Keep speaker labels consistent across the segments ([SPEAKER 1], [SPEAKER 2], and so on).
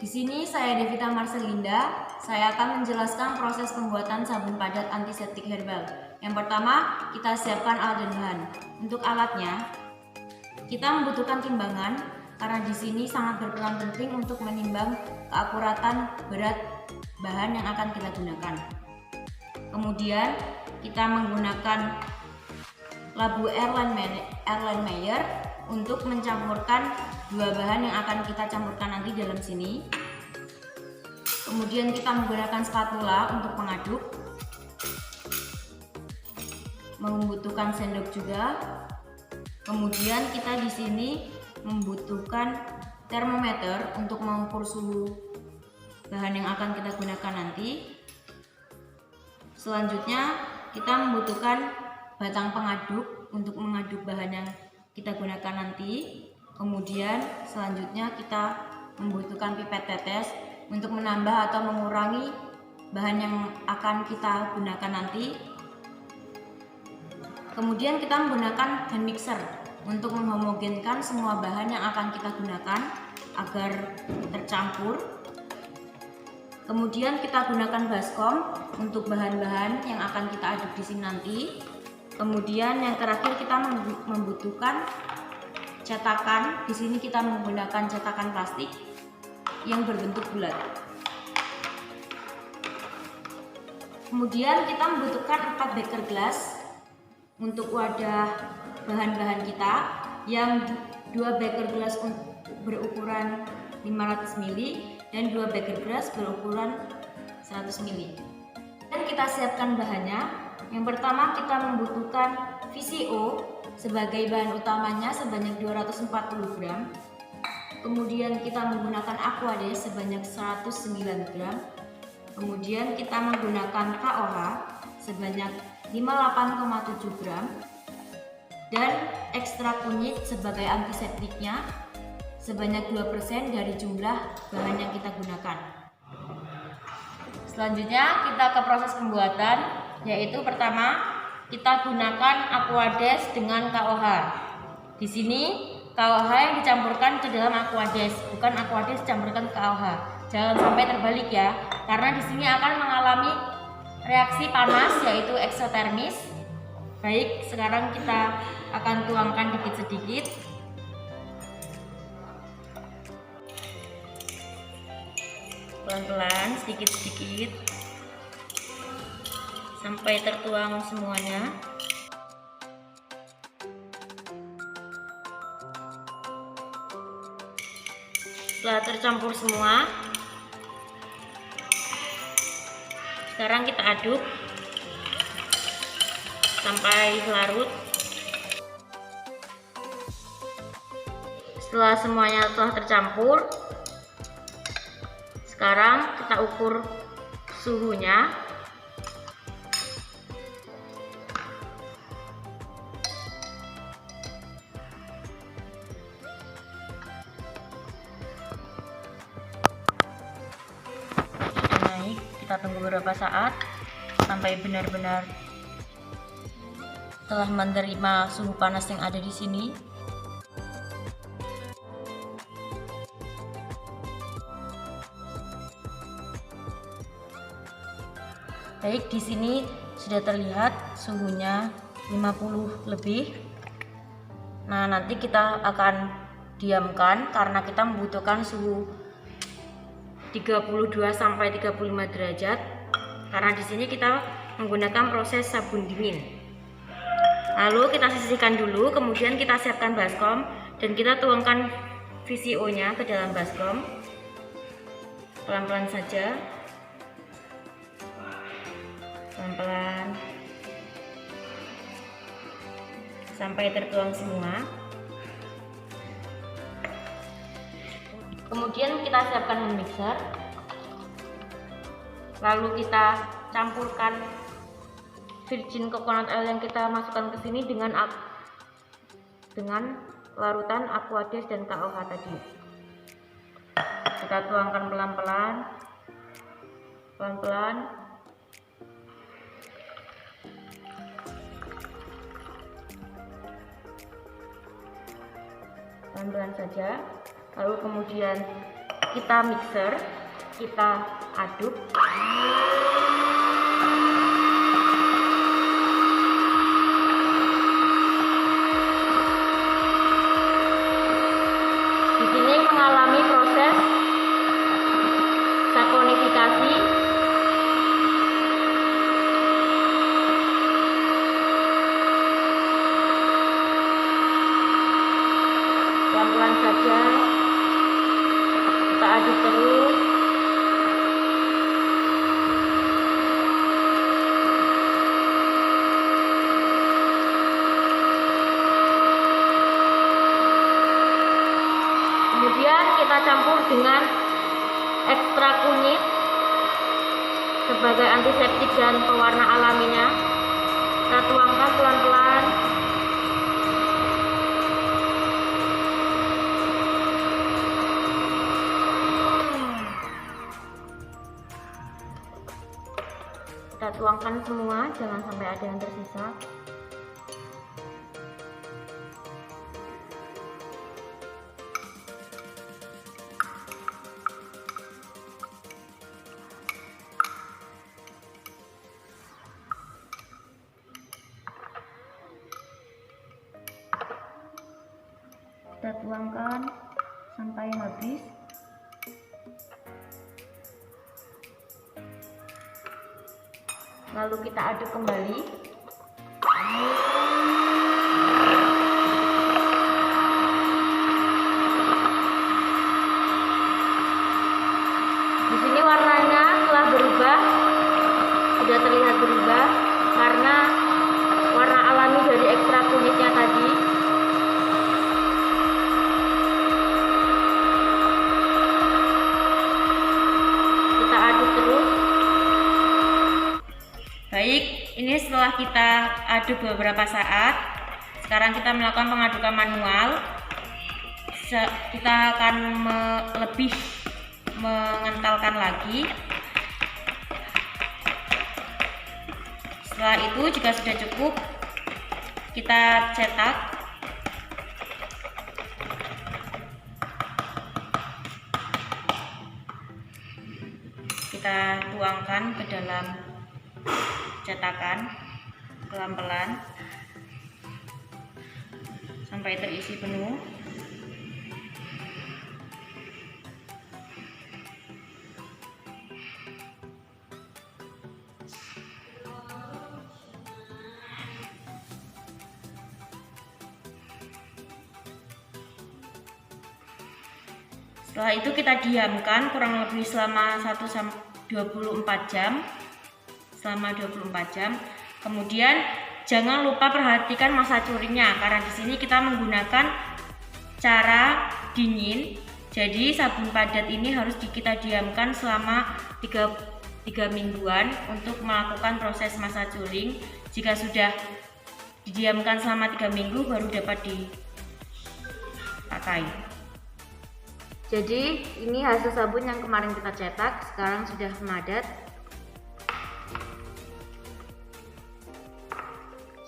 [SPEAKER 1] Di sini saya Devita Marcelinda, saya akan menjelaskan proses pembuatan sabun padat antiseptik herbal. Yang pertama, kita siapkan alat dan bahan. Untuk alatnya, kita membutuhkan timbangan karena di sini sangat berperan penting untuk menimbang keakuratan berat bahan yang akan kita gunakan. Kemudian, kita menggunakan labu Erlenmeyer untuk mencampurkan dua bahan yang akan kita campurkan nanti dalam sini. Kemudian kita menggunakan spatula untuk mengaduk, membutuhkan sendok juga. Kemudian kita di sini membutuhkan termometer untuk mengukur suhu bahan yang akan kita gunakan nanti. Selanjutnya kita membutuhkan batang pengaduk untuk mengaduk bahan yang kita gunakan nanti. Kemudian selanjutnya kita membutuhkan pipet tetes untuk menambah atau mengurangi bahan yang akan kita gunakan nanti. Kemudian kita menggunakan hand mixer untuk menghomogenkan semua bahan yang akan kita gunakan agar tercampur. Kemudian kita gunakan baskom untuk bahan-bahan yang akan kita aduk di sini nanti. Kemudian yang terakhir kita membutuhkan cetakan. Di sini kita menggunakan cetakan plastik yang berbentuk bulat. Kemudian kita membutuhkan 4 beker gelas untuk wadah bahan-bahan kita, yang 2 beker gelas berukuran 500 ml dan 2 beker gelas berukuran 100 ml. Dan kita siapkan bahannya. Yang pertama kita membutuhkan VCO sebagai bahan utamanya sebanyak 240 gram. Kemudian kita menggunakan Aquades sebanyak 109 gram. Kemudian kita menggunakan KOH sebanyak 58,7 gram. Dan ekstrak kunyit sebagai antiseptiknya sebanyak 2% dari jumlah bahan yang kita gunakan. Selanjutnya kita ke proses pembuatan, yaitu pertama kita gunakan Aquades dengan KOH. Di sini KOH yang dicampurkan ke dalam Aquades, bukan Aquades dicampurkan ke KOH. Jangan sampai terbalik ya, karena di sini akan mengalami reaksi panas yaitu eksotermis. Baik, sekarang kita akan tuangkan sedikit-sedikit. Pelan-pelan, sedikit-sedikit sampai tertuang semuanya. Setelah tercampur semua, sekarang kita aduk sampai larut. Setelah semuanya telah tercampur, sekarang kita ukur suhunya. Naik, kita tunggu beberapa saat sampai benar-benar telah menerima suhu panas yang ada di sini. Baik, di sini sudah terlihat suhunya 50 lebih. Nah, nanti kita akan diamkan karena kita membutuhkan suhu 32 sampai 35 derajat. Karena di sini kita menggunakan proses sabun dingin. Lalu kita sisihkan dulu, kemudian kita siapkan baskom dan kita tuangkan VCO-nya ke dalam baskom. Pelan-pelan saja. Pelan-pelan. Sampai tertuang semua. Kemudian kita siapkan hand mixer. Lalu kita campurkan virgin coconut oil yang kita masukkan ke sini dengan larutan Aquades dan KOH tadi. Kita tuangkan pelan-pelan. Pelan-pelan. Pelan-pelan saja. Lalu kemudian kita mixer, kita aduk. Di sini mengalami proses saponifikasi. Pelan-pelan saja. Kita aduk terus. Kemudian kita campur dengan ekstrak kunyit sebagai antiseptik dan pewarna alaminya. Kita tuangkan pelan-pelan. Kita tuangkan semua, jangan sampai ada yang tersisa. Kita tuangkan sampai habis. Lalu kita aduk kembali. Di sini warnanya telah berubah, sudah terlihat berubah karena warna alami dari ekstrak kunyitnya tadi. Kita aduk terus. Baik, ini setelah kita aduk beberapa saat, sekarang kita melakukan pengadukan manual. Kita akan lebih mengentalkan lagi. Setelah itu jika sudah cukup, kita cetak. Kita tuangkan ke dalam cetakan pelan-pelan sampai terisi penuh. Setelah itu kita diamkan kurang lebih selama 24 jam. Selama 24 jam. Kemudian jangan lupa perhatikan masa curingnya karena di sini kita menggunakan cara dingin. Jadi sabun padat ini harus kita diamkan selama 3 mingguan untuk melakukan proses masa curing. Jika sudah didiamkan selama 3 minggu baru dapat dipakai. Jadi ini hasil sabun yang kemarin kita cetak, sekarang sudah memadat.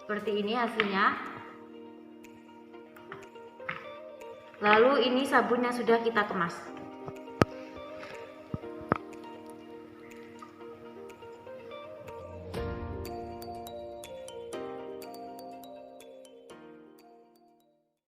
[SPEAKER 1] Seperti ini hasilnya. Lalu ini sabun yang sudah kita kemas.